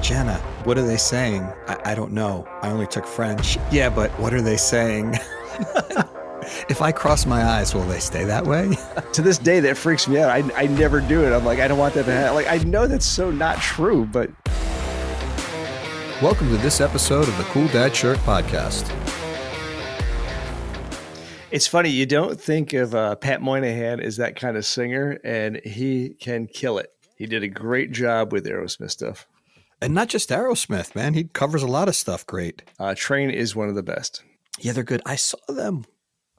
Jenna, what are they saying? I don't know. I only took French. Yeah, but what are they saying? If I cross my eyes, will they stay that way? To this day, that freaks me out. I never do it. I'm like, I don't want that to happen. Like, I know that's so not true, but... Welcome to this episode of the Cool Dad Shirt Podcast. It's funny, you don't think of Pat Moynihan as that kind of singer, and he can kill it. He did a great job with Aerosmith stuff. And not just Aerosmith, man. He covers a lot of stuff great. Train is one of the best. Yeah, they're good. I saw them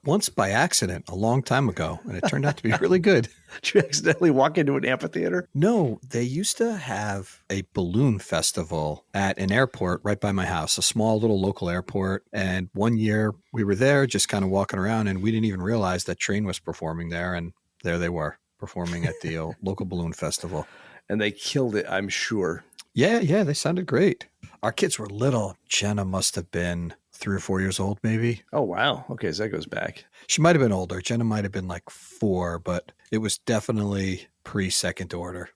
once by accident a long time ago, and it turned out to be really good. Did you accidentally walk into an amphitheater? No, they used to have a balloon festival at an airport right by my house, a small little local airport. And one year we were there just kind of walking around, and we didn't even realize that Train was performing there. And there they were performing at the local balloon festival. And they killed it, I'm sure. Yeah, they sounded great. Our kids were little. Jenna must have been 3 or 4 years old, maybe. Oh, wow. Okay, so that goes back. She might have been older. Jenna might have been like 4, but it was definitely pre-second order.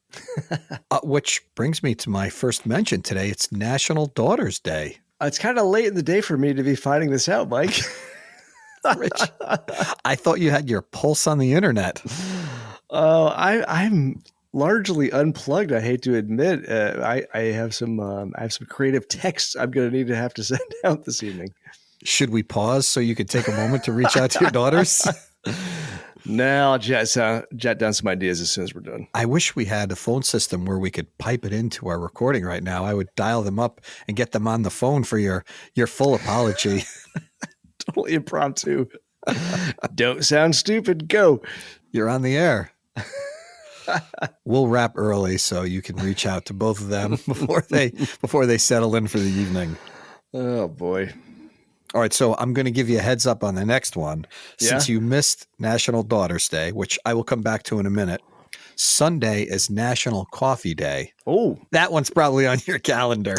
Which brings me to my first mention today. It's National Daughters Day. It's kind of late in the day for me to be finding this out, Mike. Rich, I thought you had your pulse on the internet. Oh, I'm largely unplugged. I hate to admit. I have some creative texts I'm going to have to send out this evening. Should we pause so you could take a moment to reach out to your daughters? No, I'll jot down some ideas as soon as we're done. I wish we had a phone system where we could pipe it into our recording right now. I would dial them up and get them on the phone for your full apology. Totally impromptu. Don't sound stupid. Go. You're on the air. We'll wrap early so you can reach out to both of them before they settle in for the evening. Oh, boy. All right, so I'm going to give you a heads up on the next one. Since you missed National Daughters Day, which I will come back to in a minute, Sunday is National Coffee Day. Oh. That one's probably on your calendar.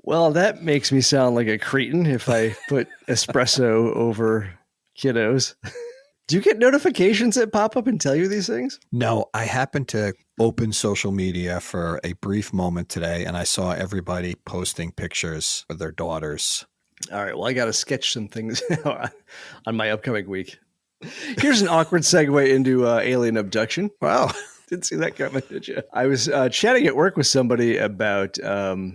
Well, that makes me sound like a cretin if I put espresso over kiddos. Do you get notifications that pop up and tell you these things? No, I happened to open social media for a brief moment today, and I saw everybody posting pictures of their daughters. All right, well, I got to sketch some things on my upcoming week. Here's an awkward segue into alien abduction. Wow. Didn't see that coming, did you? I was chatting at work with somebody about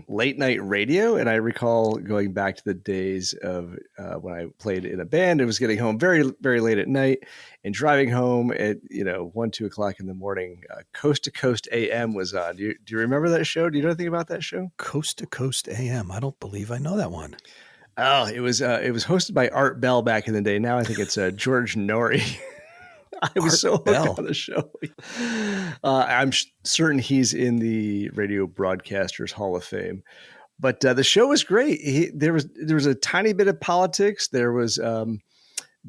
late night radio, and I recall going back to the days of when I played in a band and was getting home very, very late at night and driving home at 1, 2 o'clock in the morning. Coast to Coast AM was on. Do you remember that show? Do you know anything about that show? Coast to Coast AM. I don't believe I know that one. Oh, it was hosted by Art Bell back in the day. Now I think it's George Norrie. I was so hooked on the show. I'm certain he's in the Radio Broadcasters Hall of Fame. But the show was great. There was a tiny bit of politics. There was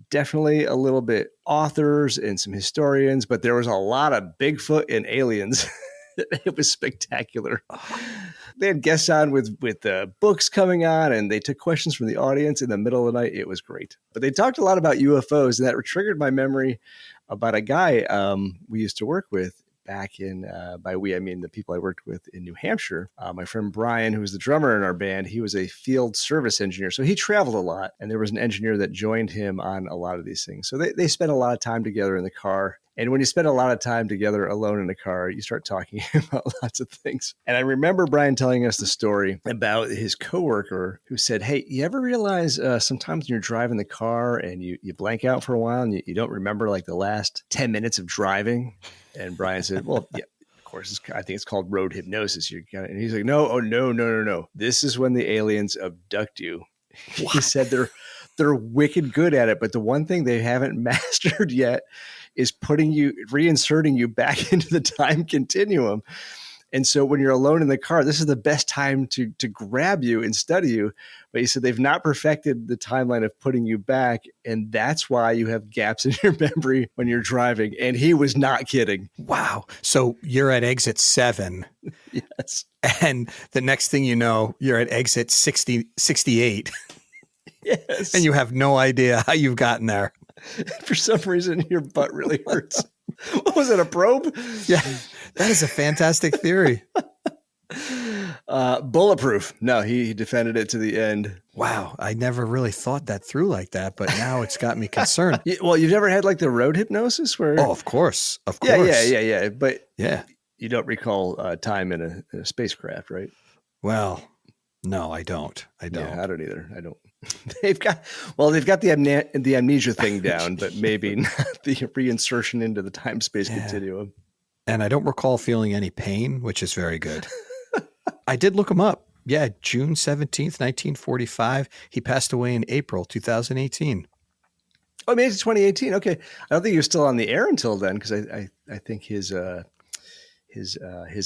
definitely a little bit authors and some historians, but there was a lot of Bigfoot and aliens. It was spectacular. They had guests on with books coming on, and they took questions from the audience in the middle of the night. It was great. But they talked a lot about UFOs, and that triggered my memory about a guy we used to work with back in, by we, I mean the people I worked with in New Hampshire. My friend Brian, who was the drummer in our band, he was a field service engineer. So he traveled a lot, and there was an engineer that joined him on a lot of these things. So they spent a lot of time together in the car. And when you spend a lot of time together alone in a car, you start talking about lots of things. And I remember Brian telling us the story about his coworker who said, hey, you ever realize sometimes when you're driving the car and you blank out for a while and you don't remember like the last 10 minutes of driving? And Brian said, well, yeah, of course, I think it's called road hypnosis. And he's like, no. This is when the aliens abduct you. What? He said they're wicked good at it. But the one thing they haven't mastered yet is reinserting you back into the time continuum. And so when you're alone in the car, this is the best time to grab you and study you. But he said they've not perfected the timeline of putting you back. And that's why you have gaps in your memory when you're driving. And he was not kidding. Wow. So you're at exit 7. Yes. And the next thing you know, you're at exit 68. Yes. And you have no idea how you've gotten there. For some reason, your butt really hurts. What was it, a probe? Yeah, that is a fantastic theory. Bulletproof. No, he defended it to the end. Wow. I never really thought that through like that, but now it's got me concerned. Well, you've never had like the road hypnosis where? Oh, of course. Of Yeah. course. Yeah. But yeah, you don't recall time in a spacecraft, right? Well, no, I don't. Yeah, I don't either. I don't. They've got the amnesia thing down, but maybe not the reinsertion into the time-space continuum. And I don't recall feeling any pain, which is very good. I did look him up. Yeah, June 17th, 1945. He passed away in April 2018. Oh, maybe it's 2018. Okay. I don't think he was still on the air until then, because I think his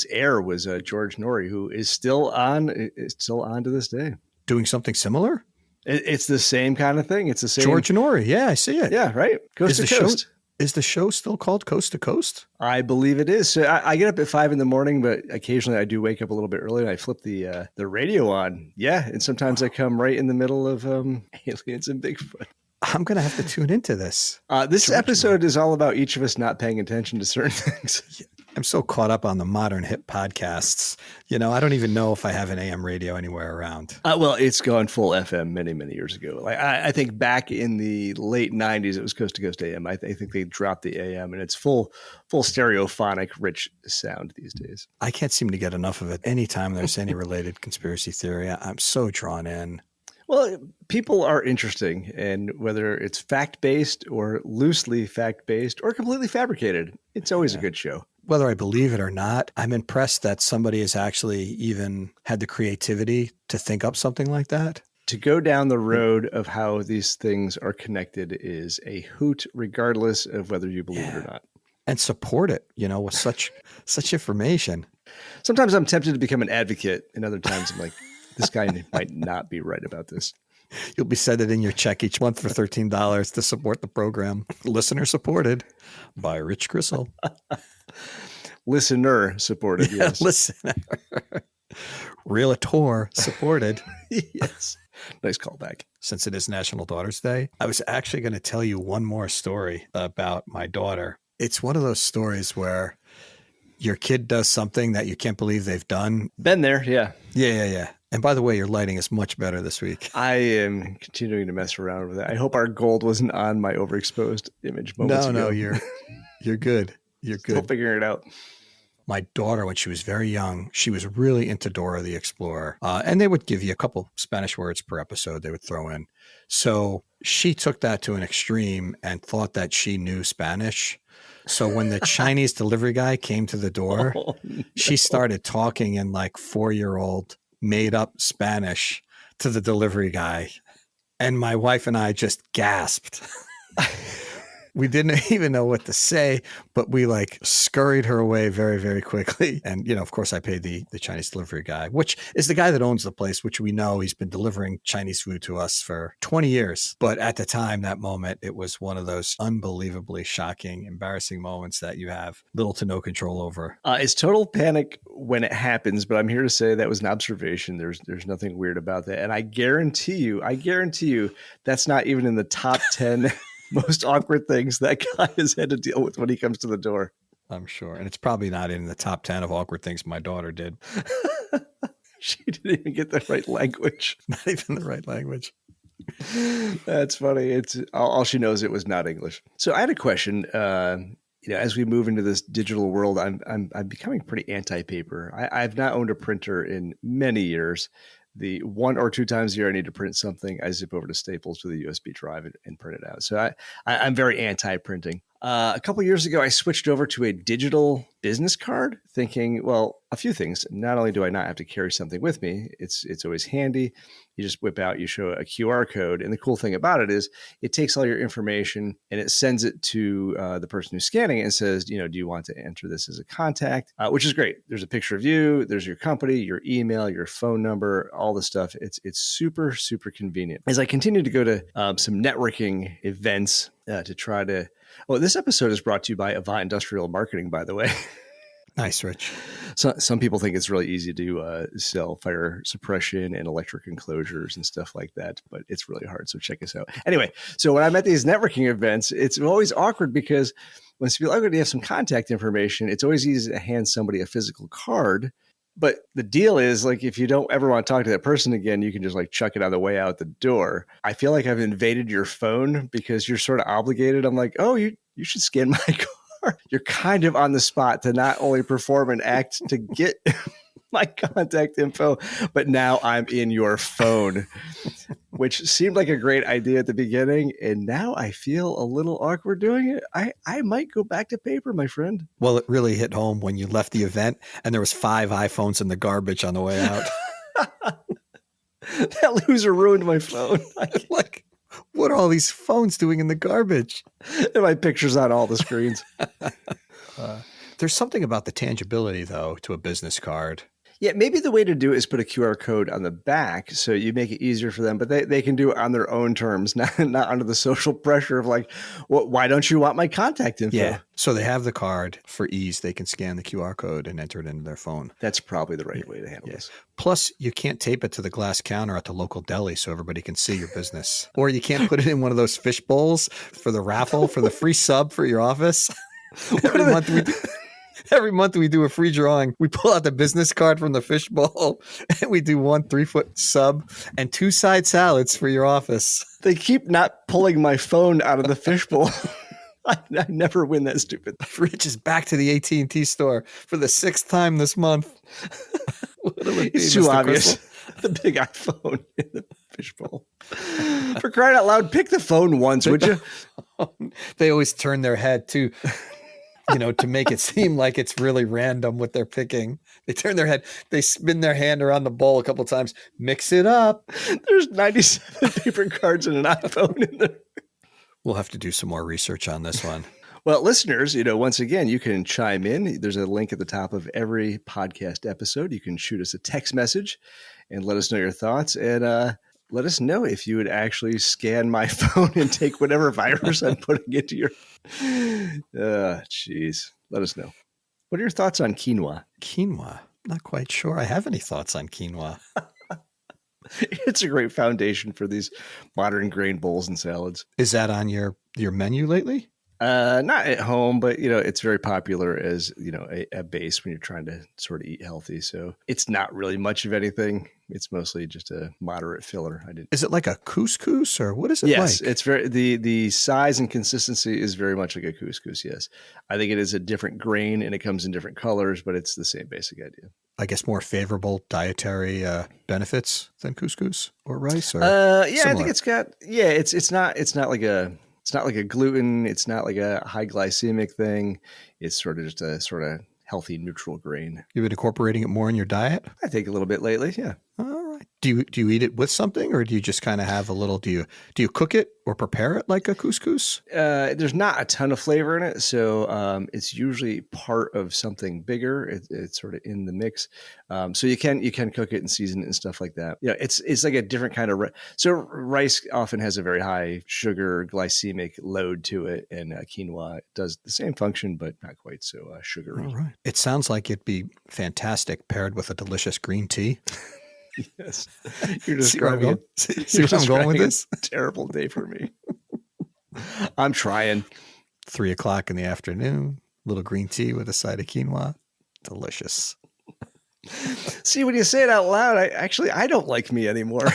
heir was George Norrie, who is still on to this day. Doing something similar? It's the same kind of thing. It's the same. George Norrie. Yeah, I see it. Yeah, right. Coast to coast. Is the show still called Coast to Coast? I believe it is. So I get up at 5 a.m, but occasionally I do wake up a little bit early and I flip the radio on. Yeah, and sometimes I come right in the middle of aliens and Bigfoot. I'm going to have to tune into this. This episode is all about each of us not paying attention to certain things. I'm so caught up on the modern hip podcasts. I don't even know if I have an AM radio anywhere around. Well, it's gone full FM many, many years ago. Like I think back in the late 90s, it was Coast to Coast AM. I think they dropped the AM, and it's full stereophonic, rich sound these days. I can't seem to get enough of it. Anytime there's any related conspiracy theory, I'm so drawn in. Well, people are interesting, and whether it's fact-based or loosely fact-based or completely fabricated, it's always a good show. Whether I believe it or not, I'm impressed that somebody has actually even had the creativity to think up something like that. To go down the road of how these things are connected is a hoot, regardless of whether you believe it or not. And support it, with such information. Sometimes I'm tempted to become an advocate, and other times I'm like, this guy might not be right about this. You'll be sending in your check each month for $13 to support the program. Listener supported by Rich Gristle. Listener supported, yes. Listener. Realtor supported. Yes. Nice callback. Since it is National Daughters Day, I was actually going to tell you one more story about my daughter. It's one of those stories where your kid does something that you can't believe they've done. Been there, yeah. Yeah. And by the way, your lighting is much better this week. I am continuing to mess around with it. I hope our gold wasn't on my overexposed image moments ago. No, you're good. You're good. Still figuring it out. My daughter, when she was very young, she was really into Dora the Explorer. And they would give you a couple Spanish words per episode they would throw in. So she took that to an extreme and thought that she knew Spanish. So when the Chinese delivery guy came to the door, she started talking in like 4-year-old made up Spanish to the delivery guy. And my wife and I just gasped. We didn't even know what to say, but we like scurried her away very, very quickly. And, of course, I paid the Chinese delivery guy, which is the guy that owns the place, which we know he's been delivering Chinese food to us for 20 years. But at the time, that moment, it was one of those unbelievably shocking, embarrassing moments that you have little to no control over. It's total panic when it happens, but I'm here to say that was an observation. There's nothing weird about that. And I guarantee you, that's not even in the top 10 most awkward things that guy has had to deal with when he comes to the door. I'm sure. And it's probably not in the top 10 of awkward things my daughter did. She didn't even get the right language. Not even the right language. That's funny. It's all she knows. It was not English. So I had a question. As we move into this digital world, I'm becoming pretty anti-paper. I've not owned a printer in many years. The 1 or 2 times a year I need to print something, I zip over to Staples with a USB drive and print it out. So I'm very anti-printing. A couple of years ago, I switched over to a digital business card, thinking, well, a few things. Not only do I not have to carry something with me, it's always handy. You just whip out, you show a QR code. And the cool thing about it is it takes all your information and it sends it to the person who's scanning it and says, do you want to enter this as a contact? Which is great. There's a picture of you, there's your company, your email, your phone number, all the stuff. It's super, super convenient. As I continue to go to some networking events to try to... Well, this episode is brought to you by Avant Industrial Marketing, by the way. Nice, Rich. So some people think it's really easy to sell fire suppression and electric enclosures and stuff like that, but it's really hard. So check us out. Anyway, so when I'm at these networking events, it's always awkward because when people are going to have some contact information, it's always easy to hand somebody a physical card. But the deal is, like, if you don't ever want to talk to that person again, you can just like chuck it on the way out the door. I feel like I've invaded your phone because you're sort of obligated. I'm like, oh, you should scan my card. You're kind of on the spot to not only perform an act to get my contact info, but now I'm in your phone, which seemed like a great idea at the beginning. And now I feel a little awkward doing it. I might go back to paper, my friend. Well, it really hit home when you left the event and there was 5 iPhones in the garbage on the way out. That loser ruined my phone. Like, what are all these phones doing in the garbage? And my picture's on all the screens. There's something about the tangibility, though, to a business card. Yeah, maybe the way to do it is put a QR code on the back so you make it easier for them, but they can do it on their own terms, not under the social pressure of like, well, why don't you want my contact info? Yeah, so they have the card for ease. They can scan the QR code and enter it into their phone. That's probably the right way to handle this. Plus, you can't tape it to the glass counter at the local deli so everybody can see your business. Or you can't put it in one of those fish bowls for the raffle, for the free sub for your office. Every month we do a free drawing. We pull out the business card from the fishbowl and we do 1 3-foot sub and 2 side salads for your office. They keep not pulling my phone out of the fishbowl. I never win that stupid. Rich is back to the AT&T store for the 6th time this month. It's too obvious. The big iPhone in the fishbowl. For crying out loud, pick the phone once, would you? They always turn their head too. To make it seem like it's really random what they're picking. They turn their head, they spin their hand around the bowl a couple of times, mix it up. There's 97 paper cards and an iPhone in there. We'll have to do some more research on this one. Well, listeners, once again, you can chime in. There's a link at the top of every podcast episode. You can shoot us a text message and let us know your thoughts. And let us know if you would actually scan my phone and take whatever virus I'm putting into your... Jeez. Let us know. What are your thoughts on quinoa? Quinoa? Not quite sure I have any thoughts on quinoa. It's a great foundation for these modern grain bowls and salads. Is that on your menu lately? Not at home, but it's very popular as a base when you're trying to sort of eat healthy. So it's not really much of anything. It's mostly just a moderate filler. Is it like a couscous or what is it? Yes, like? It's very the size and consistency is very much like a couscous. Yes, I think it is a different grain and it comes in different colors, but it's the same basic idea. I guess more favorable dietary benefits than couscous or rice. Or yeah, similar? I think it's got It's not like a gluten. It's not like a high glycemic thing. It's sort of just a sort of healthy, neutral grain. You've been incorporating it more in your diet? I think a little bit lately, yeah. All right. Do you eat it with something, or do you just kind of have a little? Do you cook it or prepare it like a couscous? There's not a ton of flavor in it, so it's usually part of something bigger. It's sort of in the mix, so you can cook it and season it and stuff like that. It's like a different kind of so rice often has a very high sugar glycemic load to it, and quinoa does the same function but not quite so sugary. All right. It sounds like it'd be fantastic paired with a delicious green tea. Yes, you're describing See where I'm going with this? Terrible day for me. I'm trying. 3:00 in the afternoon, little green tea with a side of quinoa, delicious. See, when you say it out loud, I don't like me anymore.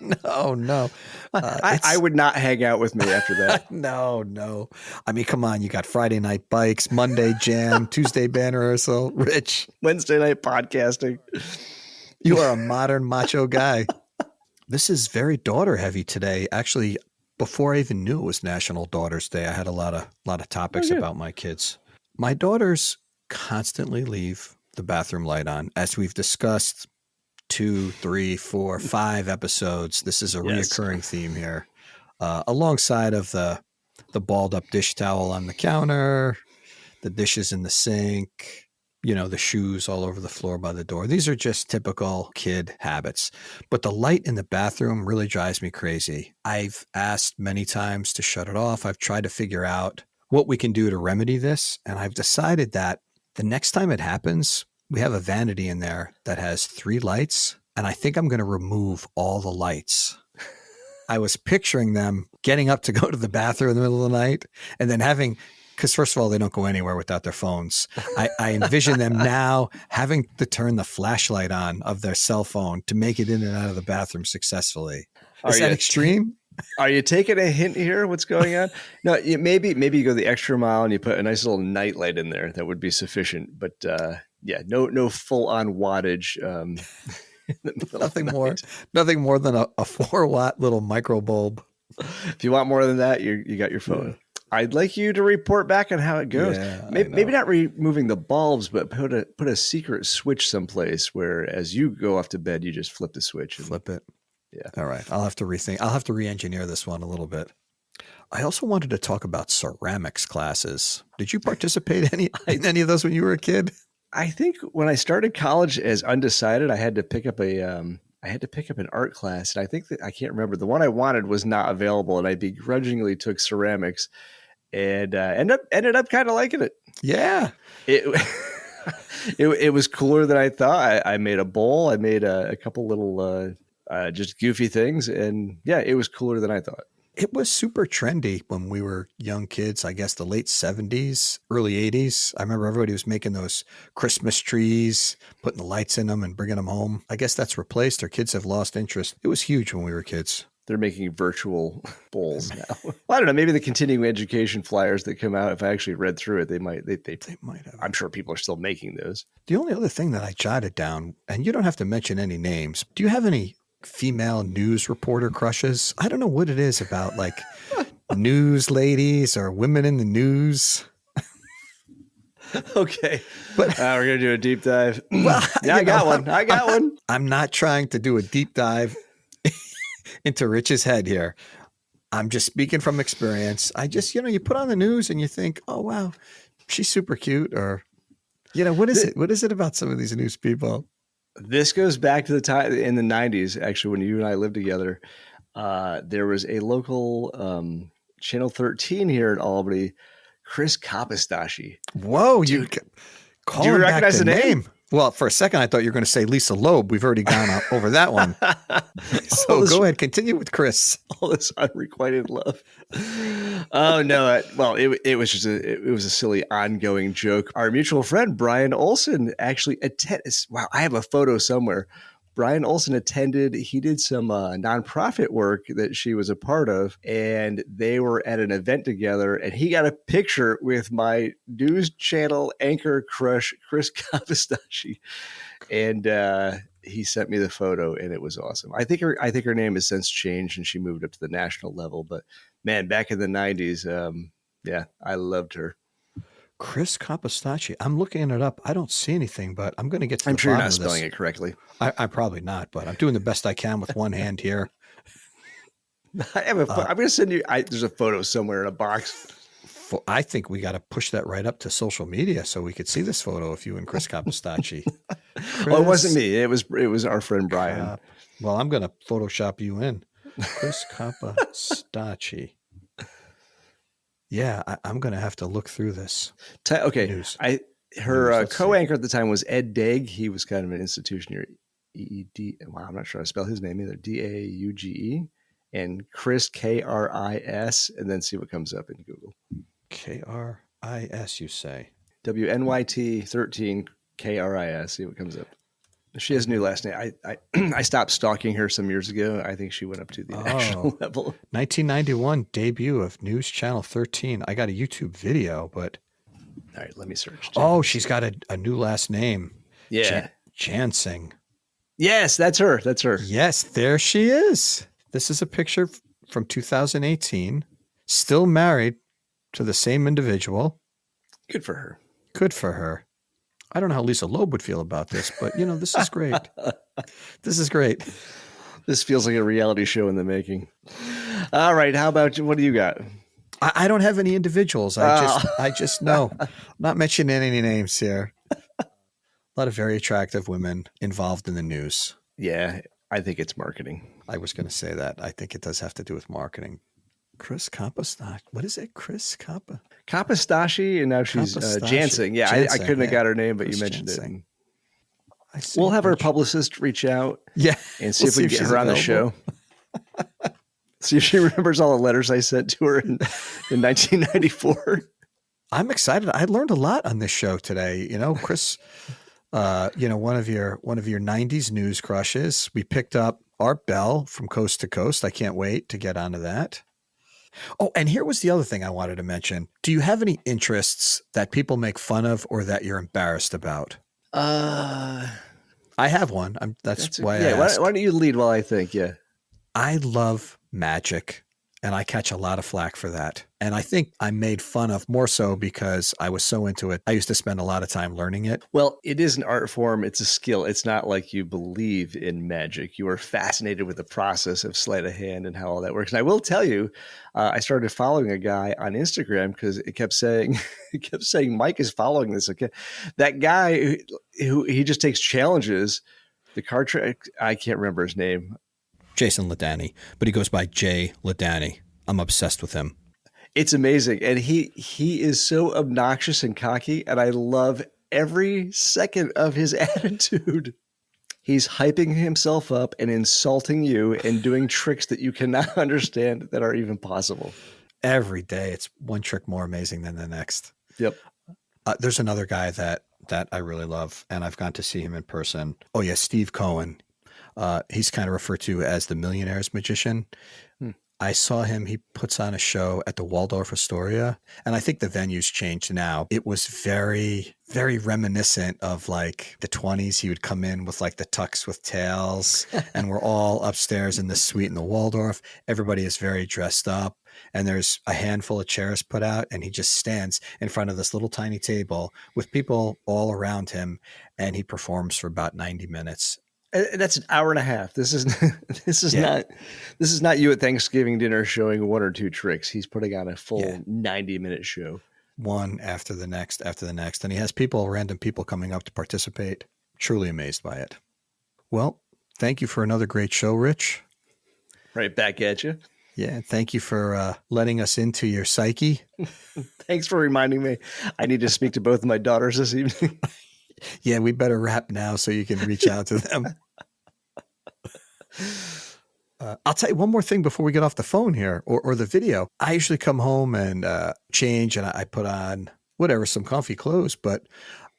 No. I would not hang out with me after that. No. I mean, come on. You got Friday night bikes, Monday jam, Tuesday band rehearsal, Rich. Wednesday night podcasting. You are a modern macho guy. This is very daughter heavy today. Actually, before I even knew it was National Daughters Day, I had a lot of topics about my kids. My daughters constantly leave the bathroom light on. As we've discussed 2, 3, 4, 5 episodes, this is a reoccurring theme here. Alongside of the balled up dish towel on the counter, the dishes in the sink, the shoes all over the floor by the door. These are just typical kid habits. But the light in the bathroom really drives me crazy. I've asked many times to shut it off. I've tried to figure out what we can do to remedy this. And I've decided that the next time it happens, we have a vanity in there that has 3 lights. And I think I'm going to remove all the lights. I was picturing them getting up to go to the bathroom in the middle of the night and then having Because first of all, they don't go anywhere without their phones. I envision them now having to turn the flashlight on of their cell phone to make it in and out of the bathroom successfully. Is that extreme? Are you taking a hint here? What's going on? No, maybe you go the extra mile and you put a nice little nightlight in there. That would be sufficient. But no full on wattage. Nothing more than a 4-watt little micro bulb. If you want more than that, you got your phone. Yeah. I'd like you to report back on how it goes. Yeah, maybe not removing the bulbs, but put a secret switch someplace where, as you go off to bed, you just flip the switch. Flip it. Yeah. All right. I'll have to rethink. I'll have to re-engineer this one a little bit. I also wanted to talk about ceramics classes. Did you participate in any of those when you were a kid? I think when I started college as undecided, I had to pick up an art class, and I think that I can't remember. The one I wanted was not available, and I begrudgingly took ceramics, and ended up kind of liking it. Yeah, it was cooler than I thought. I made a bowl. I made a couple little just goofy things, and yeah, it was cooler than I thought. It was super trendy when we were young kids, I guess the late 70s, early 80s. I remember everybody was making those Christmas trees, putting the lights in them and bringing them home. I guess that's replaced. Our kids have lost interest. It was huge when we were kids. They're making virtual bowls now. Well, I don't know. Maybe the continuing education flyers that come out, if I actually read through it, they might have. I'm sure people are still making those. The only other thing that I jotted down, and you don't have to mention any names. Do you have any female news reporter crushes? I don't know what it is about like news ladies or women in the news. Okay. But we're going to do a deep dive. Well, yeah, I got one. I'm not trying to do a deep dive into Rich's head here. I'm just speaking from experience. I just, you put on the news and you think, oh, wow, she's super cute. Or, what is it? What is it about some of these news people? This goes back to the time in the 90s, actually, when you and I lived together. There was a local Channel 13 here in Albany, Chris Kapistashi. Whoa, do you recognize the name? Well, for a second, I thought you were going to say Lisa Loeb. We've already gone over that one. So go ahead, continue with Chris. All this unrequited love. Oh no! It was just it was a silly ongoing joke. Our mutual friend Brian Olson actually attended. Wow, I have a photo somewhere. Brian Olson attended. He did some nonprofit work that she was a part of, and they were at an event together. And he got a picture with my news channel anchor crush, Chris Kapistashi, and he sent me the photo, and it was awesome. I think her name has since changed, and she moved up to the national level. But man, back in the 90s, yeah, I loved her. Chris Kapistashi. I'm looking it up. I don't see anything, but I'm going to get to the I'm sure you're bottom not of this. spelling it correctly. I'm probably not, but I'm doing the best I can with one hand here. I'm going to send you. There's a photo somewhere in a box. I think we got to push that right up to social media so we could see this photo of you and Chris Kapistashi. Well, it wasn't me. It was our friend Brian. Well, I'm going to Photoshop you in. Chris Kapistashi. Yeah, I'm going to have to look through this. Okay, news. Her co-anchor at the time was Ed Daig. He was kind of an institution here. EED. Wow, I'm not sure how to spell his name either. DAUGE. And Chris, KRIS, and then see what comes up in Google. KRIS, you say? WNYT 13 KRIS. See what comes up. She has a new last name. I stopped stalking her some years ago. I think she went up to the national level. 1991 debut of News Channel 13. I got a YouTube video, but... All right, let me search. Oh, she's got a new last name. Yeah. Jansing. Yes, that's her. That's her. Yes, there she is. This is a picture from 2018. Still married to the same individual. Good for her. Good for her. I don't know how Lisa Loeb would feel about this, but, this is great. This is great. This feels like a reality show in the making. All right. How about you? What do you got? I don't have any individuals. I just know. I'm not mentioning any names here. A lot of very attractive women involved in the news. Yeah, I think it's marketing. I was going to say that. I think it does have to do with marketing. Chris Kapistashi. What is it? Chris Kapistashi, and now she's Jansing. Yeah, I couldn't have got her name, but Chris you mentioned Jansing. It. We'll have our publicist reach out. Yeah, and see if we can get her on the show. See if she remembers all the letters I sent to her in 1994. I'm excited. I learned a lot on this show today. Chris, one of your 90s news crushes. We picked up Art Bell from Coast to Coast. I can't wait to get onto that. Oh, and here was the other thing I wanted to mention. Do you have any interests that people make fun of or that you're embarrassed about? I have one. That's why I asked. Why don't you lead while I think? Yeah. I love magic, and I catch a lot of flack for that. And I think I'm made fun of more so because I was so into it. I used to spend a lot of time learning it. Well, it is an art form. It's a skill. It's not like you believe in magic. You are fascinated with the process of sleight of hand and how all that works. And I will tell you, I started following a guy on Instagram because it kept saying, Mike is following this. Okay, that guy who he just takes challenges. The card trick. I can't remember his name. Jason Ladani, but he goes by Jay Ladani. I'm obsessed with him. It's amazing. And he is so obnoxious and cocky, and I love every second of his attitude. He's hyping himself up and insulting you and doing tricks that you cannot understand that are even possible. Every day, it's one trick more amazing than the next. Yep. There's another guy that I really love, and I've gone to see him in person. Oh, yeah, Steve Cohen. He's kind of referred to as the Millionaire's Magician. I saw him. He puts on a show at the Waldorf Astoria, and I think the venue's changed now. It was very, very reminiscent of like the 20s. He would come in with like the tux with tails, and we're all upstairs in the suite in the Waldorf. Everybody is very dressed up, and there's a handful of chairs put out, and he just stands in front of this little tiny table with people all around him, and he performs for about 90 minutes. That's an hour and a half. This is not you at Thanksgiving dinner showing one or two tricks. He's putting on a full 90-minute show. One after the next, and he has random people coming up to participate. Truly amazed by it. Well, thank you for another great show, Rich. Right back at you. Yeah, thank you for letting us into your psyche. Thanks for reminding me. I need to speak to both of my daughters this evening. Yeah, we better wrap now so you can reach out to them. I'll tell you one more thing before we get off the phone here or the video. I usually come home and change, and I put on some comfy clothes, but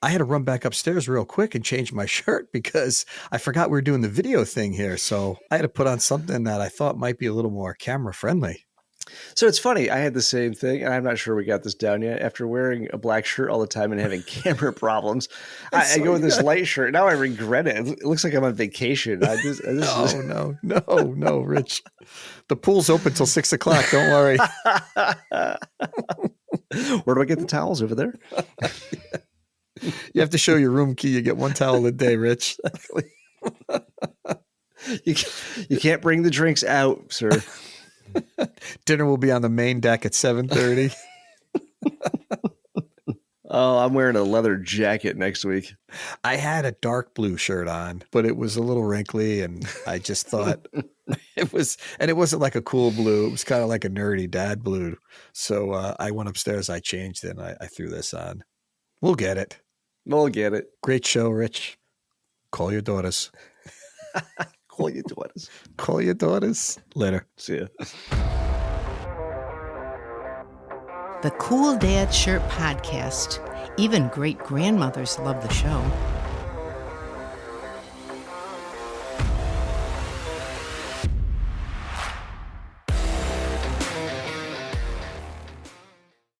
I had to run back upstairs real quick and change my shirt because I forgot we were doing the video thing here. So I had to put on something that I thought might be a little more camera friendly. So it's funny. I had the same thing, and I'm not sure we got this down yet. After wearing a black shirt all the time and having camera problems, I go with this light shirt. Now I regret it. It looks like I'm on vacation. No, Rich. The pool's open till 6 o'clock. Don't worry. Where do I get the towels? Over there? You have to show your room key. You get one towel a day, Rich. You can't bring the drinks out, sir. Dinner will be on the main deck at 7:30. Oh, I'm wearing a leather jacket next week. I had a dark blue shirt on, but it was a little wrinkly, and I just thought it wasn't like a cool blue. It was kind of like a nerdy dad blue. So I went upstairs, I changed it, and I threw this on. We'll get it. Great show, Rich. Call your daughters. Call your daughters. Call your daughters. Later. See ya. The Cool Dad Shirt Podcast. Even great grandmothers love the show.